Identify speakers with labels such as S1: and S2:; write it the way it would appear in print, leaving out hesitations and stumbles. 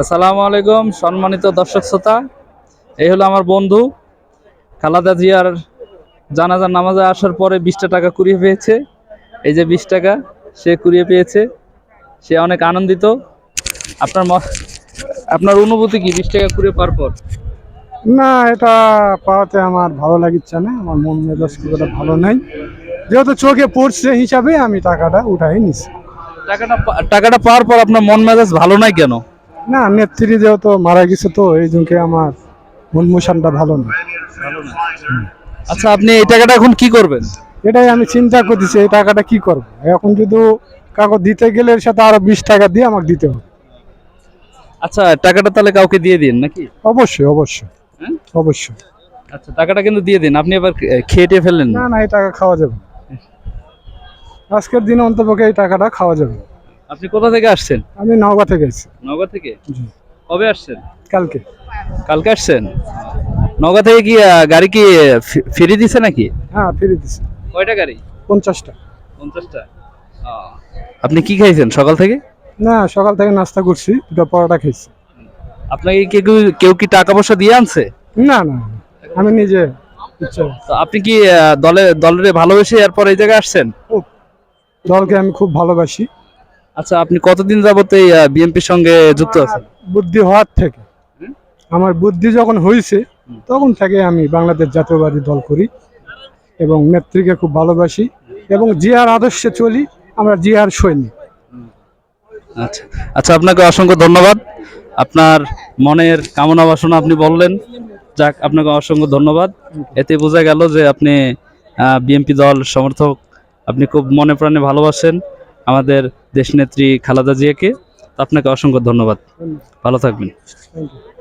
S1: আসসালামু আলাইকুম সম্মানিত দর্শক শ্রোতা। এই হলো আমার বন্ধু খালেদা জিয়ার জানাজার নামাজে আসার পরে 20টা টাকা কুড়িয়ে পেয়েছে। এই যে 20 টাকা সে কুড়িয়ে পেয়েছে, সে অনেক আনন্দিত। আপনার আপনার অনুভূতি কি 20 টাকা কুড়িয়ে পাওয়ার পর?
S2: না, এটা পাওয়াতে আমার ভালো লাগিচ্ছে না। আমার মন মেজাজ খুব একটা ভালো নাই, যেহেতু চোখে পড়ছে হিসাবে আমি টাকাটা উঠাই নিছি।
S1: টাকাটা পাওয়ার পর আপনার মন মেজাজ ভালো নাই কেন?
S2: না, নেত্রী যেহেতু মারা গেছে তো এই জন্য আমার মন মোশনটা ভালো না।
S1: আচ্ছা, আপনি এই টাকাটা এখন কি করবেন?
S2: এটাই আমি চিন্তা করতেছি, এই টাকাটা কি করবো এখন। যদি কাউকে দিতে গেলে এর সাথে আরো 20 টাকা দিয়ে আমাকে দিতে হবে।
S1: আচ্ছা, টাকাটা তাহলে কাউকে দিয়ে দিন নাকি?
S2: অবশ্যই অবশ্যই।
S1: হ্যাঁ?
S2: অবশ্যই।
S1: আচ্ছা, টাকাটা কিন্তু দিয়ে দিন। আপনি আবার খেয়ে টেয়ে ফেললেন না?
S2: না না, এই টাকা খাওয়া যাবে না। আজকের দিনে অন্তপক্ষে এই টাকাটা খাওয়া যাবে না।
S1: আপনি কোথা থেকে আসছেন?
S2: আমি নওগাঁ থেকে এসেছি।
S1: নওগাঁ থেকে?
S2: জি।
S1: কবে আসছেন?
S2: কালকে।
S1: কালকে আসছেন? নওগাঁ থেকে কি গাড়ি কি ফ্রি দিছে নাকি?
S2: হ্যাঁ, ফিরে দিছি।
S1: কয়টা গাড়ি?
S2: 50টা।
S1: 50টা। আপনি কি খাইছেন সকাল থেকে?
S2: না, সকাল থেকে নাস্তা করছি, দুটো পরোটা খেয়েছি।
S1: আপনাকে কেউ কি টাকা পয়সা দিয়ে আনছে?
S2: না না, আমি নিজে ইচ্ছা।
S1: তো আপনি কি দলের ভালোবেসে এরপর এই জায়গায় আসছেন?
S2: খুব দলকে আমি খুব ভালোবাসি।
S1: আচ্ছা, আপনি কতদিন যাবত এই বিএনপির সঙ্গে যুক্ত আছেন?
S2: বুদ্ধি হওয়ার থেকে, আমার বুদ্ধি যখন হয়েছে তখন থেকে আমি বাংলাদেশ জাতীয়বাদী দল করি এবং নেত্রীকে খুব ভালোবাসি এবং জিয়ার আদর্শে চলি। আমরা জিয়ার সৈনিক।
S1: আচ্ছা আচ্ছা, আপনাকে অসংখ্য ধন্যবাদ। আপনার মনের কামনা বাসনা আপনি বললেন। যাক, আপনাকে অসংখ্য ধন্যবাদ। এতে বোঝা গেল যে আপনি বিএনপি দল সমর্থক। আপনি খুব মনে প্রাণে ভালোবাসেন আমাদের দেশনেত্রী খালেদা জিয়াকে। আপনাকে অসংখ্য ধন্যবাদ। ভালো থাকবেন।
S2: Thank you.